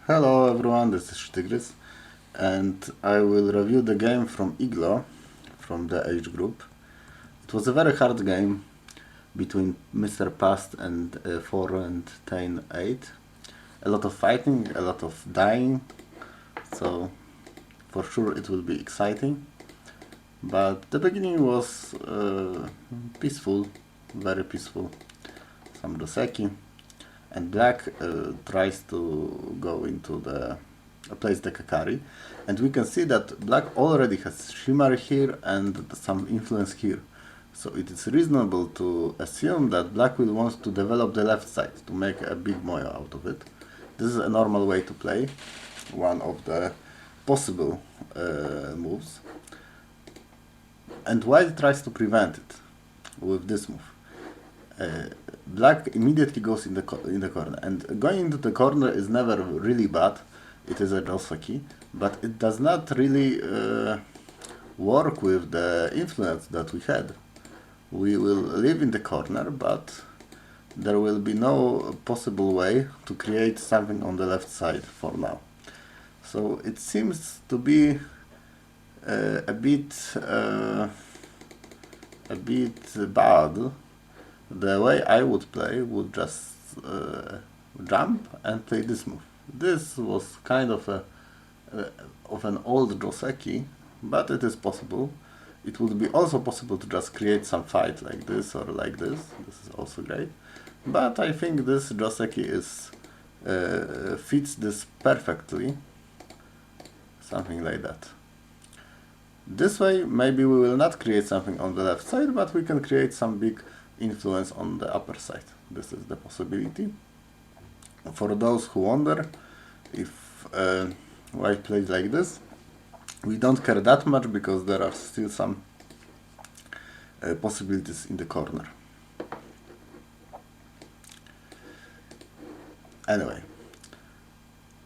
Hello everyone, this is Sztygrys, and I will review the game from IGLO, from the age group. It was a very hard game between MrPast4 and Tain8. A lot of fighting, a lot of dying, so for sure it will be exciting. But the beginning was peaceful, very peaceful. Some Joseki. And black tries to go into the place the Kakari, and we can see that black already has shimmer here and some influence here, so it is reasonable to assume that black will want to develop the left side to make a big moyo out of it. This is a normal way to play, one of the possible moves, and white tries to prevent it with this move. Black immediately goes in the corner, and going into the corner is never really bad. It is a Joseki, but it does not really work with the influence that we had. We will live in the corner, but there will be no possible way to create something on the left side for now. So it seems to be a bit bad. The way I would play would just jump and play this move. This was kind of an old Joseki, but it is possible. It would be also possible to just create some fight like this or like this. This is also great. But I think this Joseki fits this perfectly. Something like that. This way, maybe we will not create something on the left side, but we can create some big influence on the upper side. This is the possibility. For those who wonder if white plays like this, we don't care that much because there are still some possibilities in the corner. Anyway,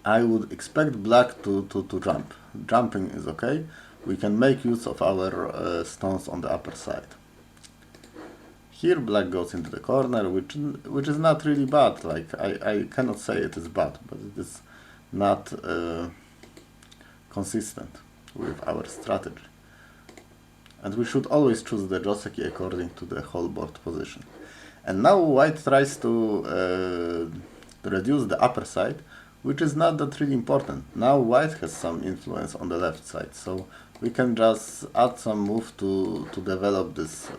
I would expect black to jump. Jumping is okay. We can make use of our stones on the upper side. Here black goes into the corner, which is not really bad. Like I cannot say it is bad, but it is not consistent with our strategy. And we should always choose the Joseki according to the whole board position. And now white tries to reduce the upper side, which is not that really important. Now white has some influence on the left side, so we can just add some move to develop this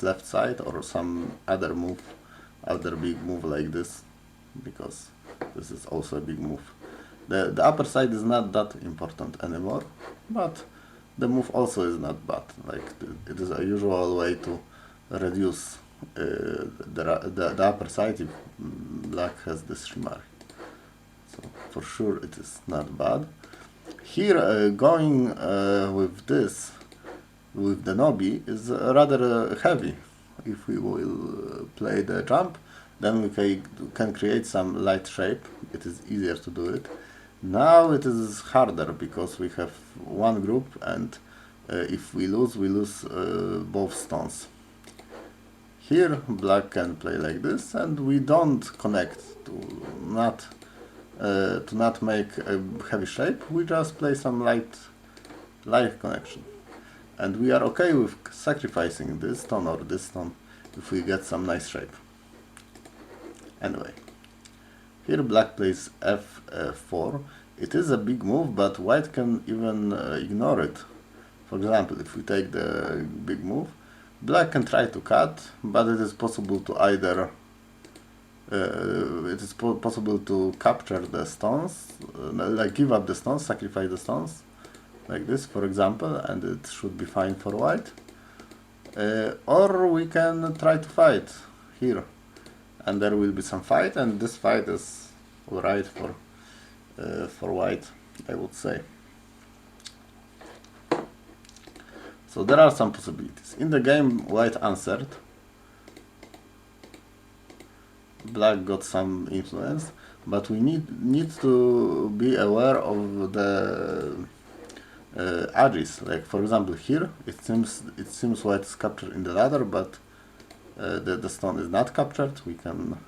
left side, or some other move, other big move like this, because this is also a big move. The upper side is not that important anymore, but the move also is not bad. Like it is a usual way to reduce the upper side if black has this shimmer. So for sure it is not bad. Here going with this, with the Nobi, is rather heavy. If we will play the jump, then we can create some light shape. It is easier to do it. Now it is harder because we have one group, and if we lose both stones. Here black can play like this, and we don't connect to not make a heavy shape. We just play some light connection, and we are okay with sacrificing this stone or this stone if we get some nice shape. Anyway, here black plays f4. It is a big move, but white can even ignore it. For example, if we take the big move, black can try to cut, but it is possible to either possible to capture the stones, like give up the stones, sacrifice the stones, like this, for example, and it should be fine for white. Or we can try to fight here, and there will be some fight, and this fight is alright for white, I would say. So there are some possibilities. In the game, white answered. Black got some influence, but we need to be aware of the edges. Like for example, here it seems white is captured in the ladder, but the stone is not captured. We can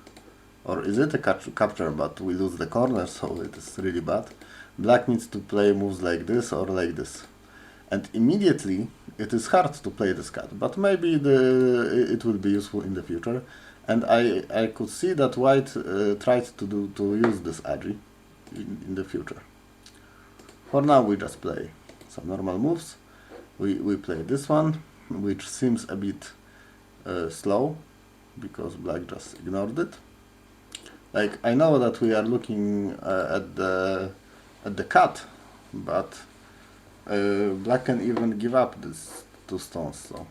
Or is it a capture, but we lose the corner, so it is really bad. Black needs to play moves like this or like this. And immediately it is hard to play this card, but maybe it will be useful in the future. And I could see that white tried to use this agi in the future. For now we just play some normal moves. We play this one, which seems a bit slow, because black just ignored it. Like, I know that we are looking at the cut, but black can even give up these 2 stones, so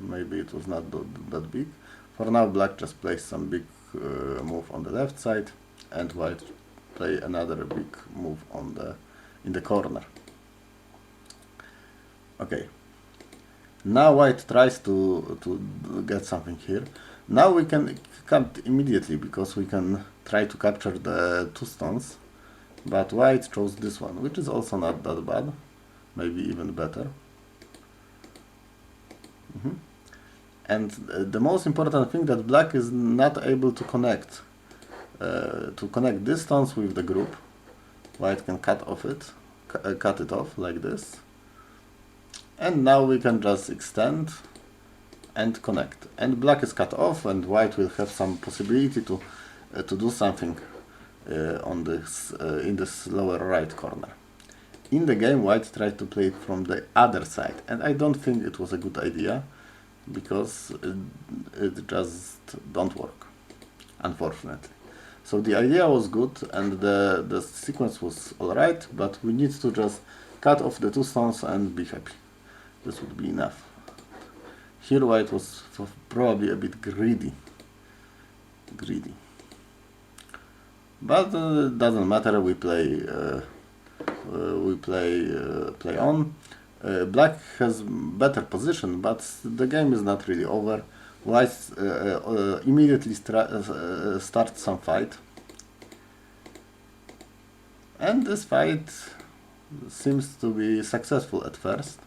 maybe it was not that big. For now black just plays some big move on the left side, and white play another big move in the corner. Okay. Now white tries to get something here. Now we can cut immediately, because we can try to capture the 2 stones, but white chose this one, which is also not that bad, maybe even better. And the most important thing, that black is not able to connect this stones with the group. White can cut it off like this, and now we can just extend and connect, and black is cut off, and white will have some possibility to do something on this in this lower right corner. In the game, white tried to play it from the other side, and I don't think it was a good idea, because it just don't work, unfortunately. So the idea was good, and the sequence was alright, but we need to just cut off the 2 stones and be happy. This would be enough. Here white was probably a bit greedy. But it doesn't matter, we play on. Black has better position, but the game is not really over. White immediately starts some fight, and this fight seems to be successful at first.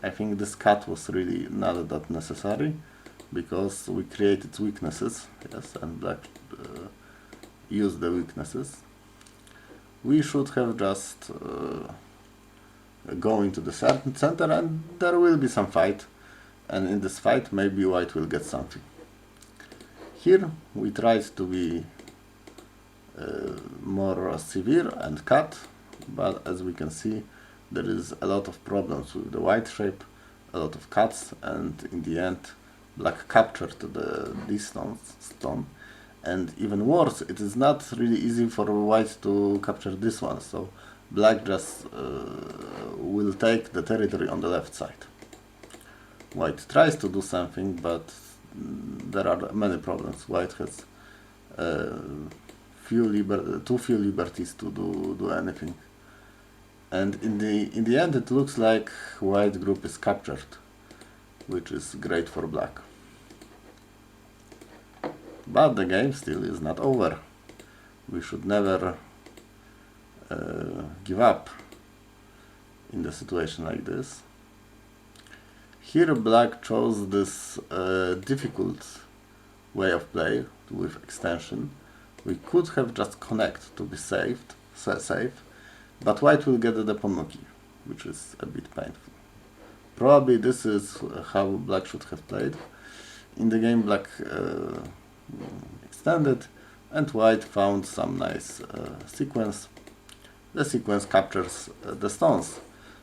I think this cut was really not that necessary, because we created weaknesses, yes, and black used the weaknesses. We should have just go into the center, and there will be some fight, and in this fight maybe white will get something. Here we tried to be more severe and cut, but as we can see, there is a lot of problems with the white shape, a lot of cuts, and in the end black captured this stone. And even worse, it is not really easy for white to capture this one, so black just will take the territory on the left side. White tries to do something, but there are many problems. White has too few liberties to do anything. And in the end it looks like white group is captured, which is great for black. But the game still is not over. We should never give up in the situation like this. Here black chose this difficult way of play with extension. We could have just connect to be safe, but white will get the Ponuki, which is a bit painful. Probably this is how black should have played. In the game black extended, and white found some nice sequence. The sequence captures the stones.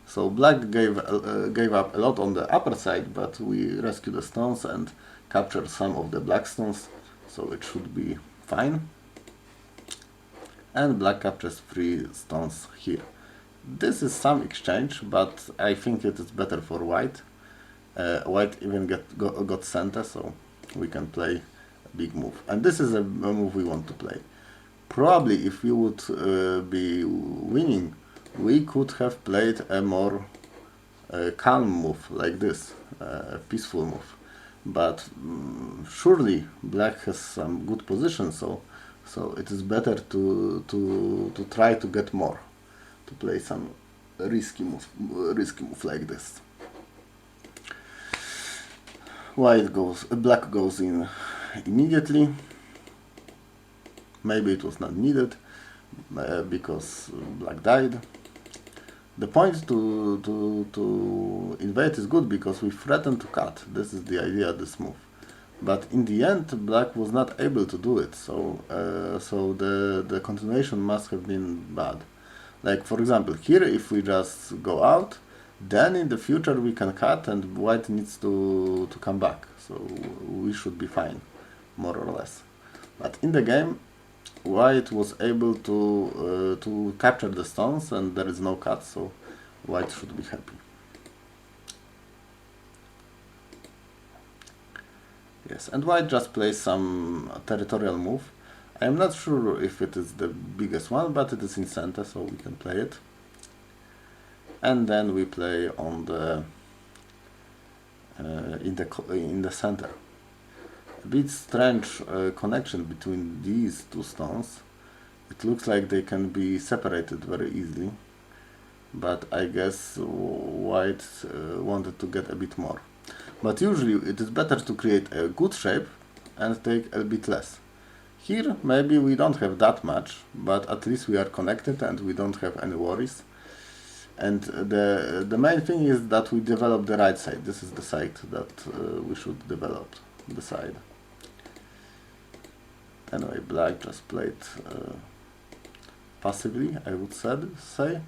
So black gave up a lot on the upper side, but we rescued the stones and captured some of the black stones, so it should be fine. And black captures 3 stones here. This is some exchange, but I think it is better for white. White even got center, so we can play a big move. And this is a move we want to play. Probably if we would be winning, we could have played a more calm move like this, a peaceful move. But surely black has some good position, so it is better to try to get more, to play some risky move like this. Black goes in immediately. Maybe it was not needed because black died. The point to invade is good because we threaten to cut. This is the idea of this move. But in the end, black was not able to do it, so the continuation must have been bad. Like, for example, here if we just go out, then in the future we can cut and white needs to come back. So we should be fine, more or less. But in the game, white was able to capture the stones and there is no cut, so white should be happy. Yes, and white just plays some territorial move. I am not sure if it is the biggest one, but it is in center, so we can play it. And then we play on the in the center. A bit strange connection between these two stones. It looks like they can be separated very easily, but I guess white wanted to get a bit more. But usually it is better to create a good shape and take a bit less. Here maybe we don't have that much, but at least we are connected and we don't have any worries. And the main thing is that we develop the right side. This is the side that we should develop, the side. Anyway, black just played passively, I would say.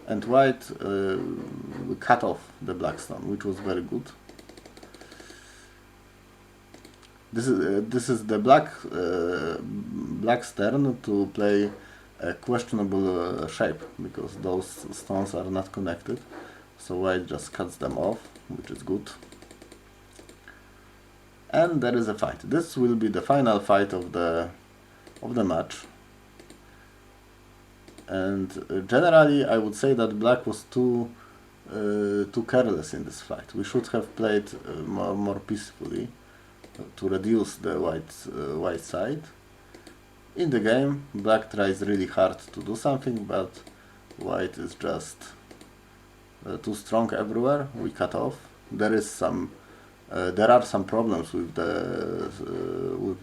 And white we cut off the black stone, which was very good. This is the black's turn to play a questionable shape, because those stones are not connected. So white just cuts them off, which is good. And there is a fight. This will be the final fight of the match. And generally, I would say that black was too careless in this fight. We should have played more peacefully to reduce the white side. In the game, black tries really hard to do something, but white is just too strong everywhere. We cut off. There are some problems with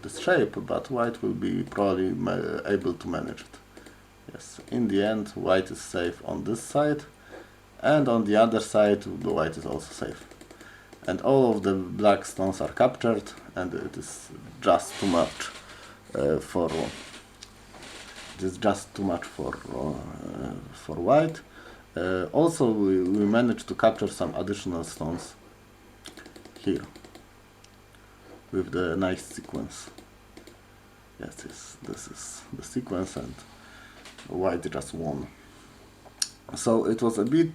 this shape, but white will be probably able to manage it. Yes, in the end, white is safe on this side, and on the other side, the white is also safe. And all of the black stones are captured, and it is just too much for white. Also, we managed to capture some additional stones here with the nice sequence. Yes, this is the sequence, and white just won. So it was a big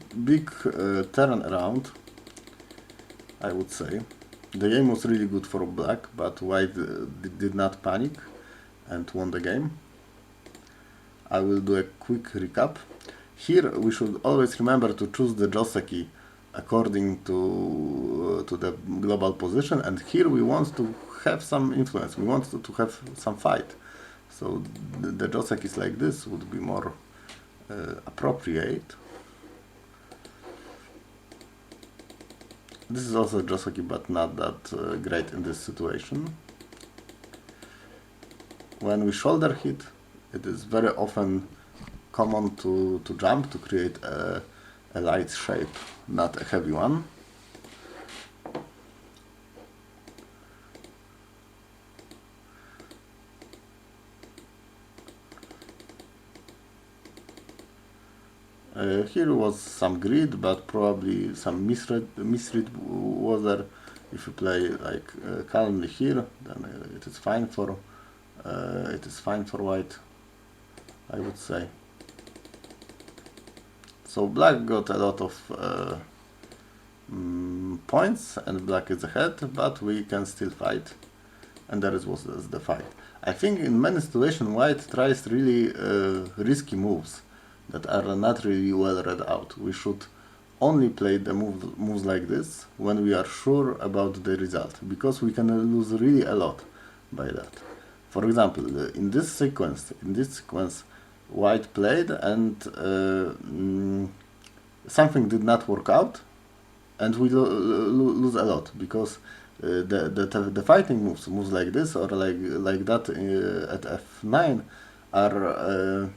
turn around, I would say. The game was really good for black, but white did not panic and won the game. I will do a quick recap. Here we should always remember to choose the joseki according to the global position, and here we want to have some influence, we want to have some fight. So the josekis like this would be more appropriate. This is also joseki, but not that great in this situation. When we shoulder hit, it is very often common to jump to create a light shape, not a heavy one. Here was some grid, but probably some misread was there. If you play like calmly here, then it is fine for white, I would say. So black got a lot of points, and black is ahead, but we can still fight, and that was the fight. I think in many situations white tries really risky moves that are not really well read out. We should only play the moves like this when we are sure about the result, because we can lose really a lot by that. For example, in this sequence, white played and something did not work out, and we lose a lot, because the fighting moves like this or like that at f9 are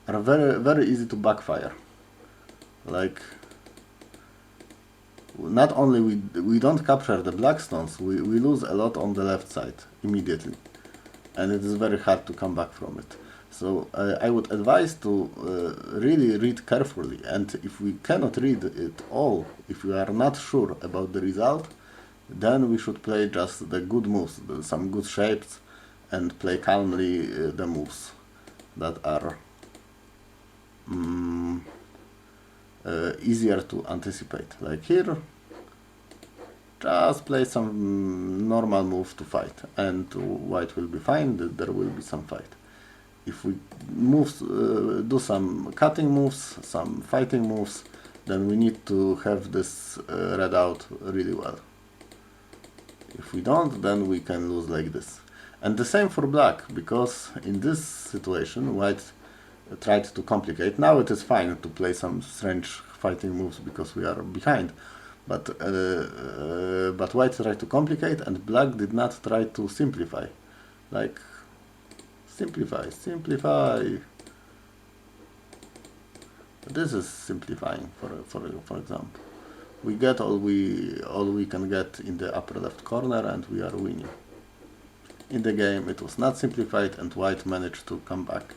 very easy to backfire. Like, not only we don't capture the black stones, we lose a lot on the left side immediately, and it is very hard to come back from it. So I would advise to really read carefully, and if we cannot read it all, if we are not sure about the result, then we should play just the good moves, some good shapes, and play calmly the moves that are easier to anticipate. Like here, just play some normal move to fight, and white will be fine, there will be some fight. If we do some cutting moves, some fighting moves, then we need to have this read out really well. If we don't, then we can lose like this. And the same for black, because in this situation white tried to complicate. Now it is fine to play some strange fighting moves because we are behind, but white tried to complicate and black did not try to simplify. Like, simplify. This is simplifying, for example. We get all we can get in the upper left corner and we are winning. In the game it was not simplified and white managed to come back.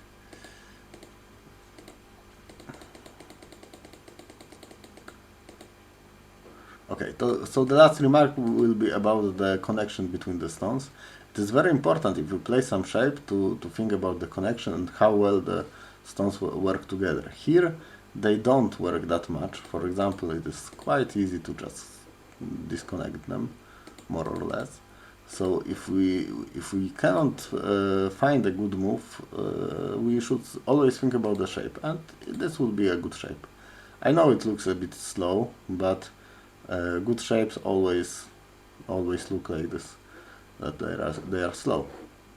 Okay, so the last remark will be about the connection between the stones. It is very important if you play some shape to think about the connection and how well the stones work together. Here they don't work that much. For example, it is quite easy to just disconnect them, more or less. So if we cannot find a good move, we should always think about the shape, and this will be a good shape. I know it looks a bit slow, but good shapes always look like this, that they are slow,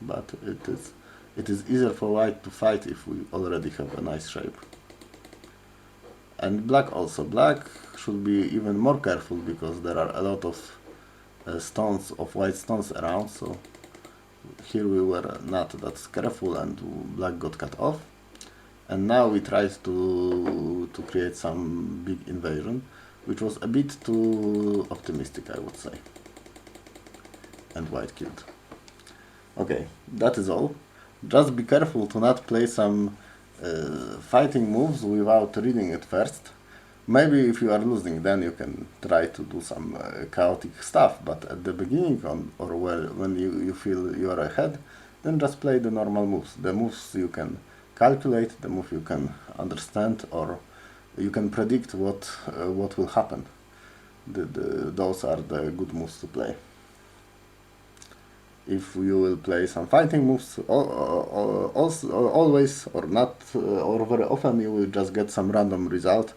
but it is easier for white to fight if we already have a nice shape. And black also. Black should be even more careful because there are a lot of stones, of white stones around, so here we were not that careful and black got cut off. And now we tried to create some big invasion, which was a bit too optimistic, I would say. And white killed. Okay, that is all. Just be careful to not play some fighting moves without reading it first. Maybe if you are losing, then you can try to do some chaotic stuff, but at the beginning or when you feel you are ahead, then just play the normal moves. The moves you can calculate, the move you can understand, or you can predict what will happen. Those are the good moves to play. If you will play some fighting moves, always or not, or very often, you will just get some random result,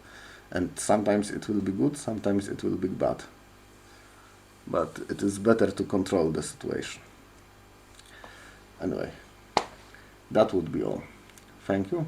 and sometimes it will be good, sometimes it will be bad. But it is better to control the situation. Anyway, that would be all. Thank you.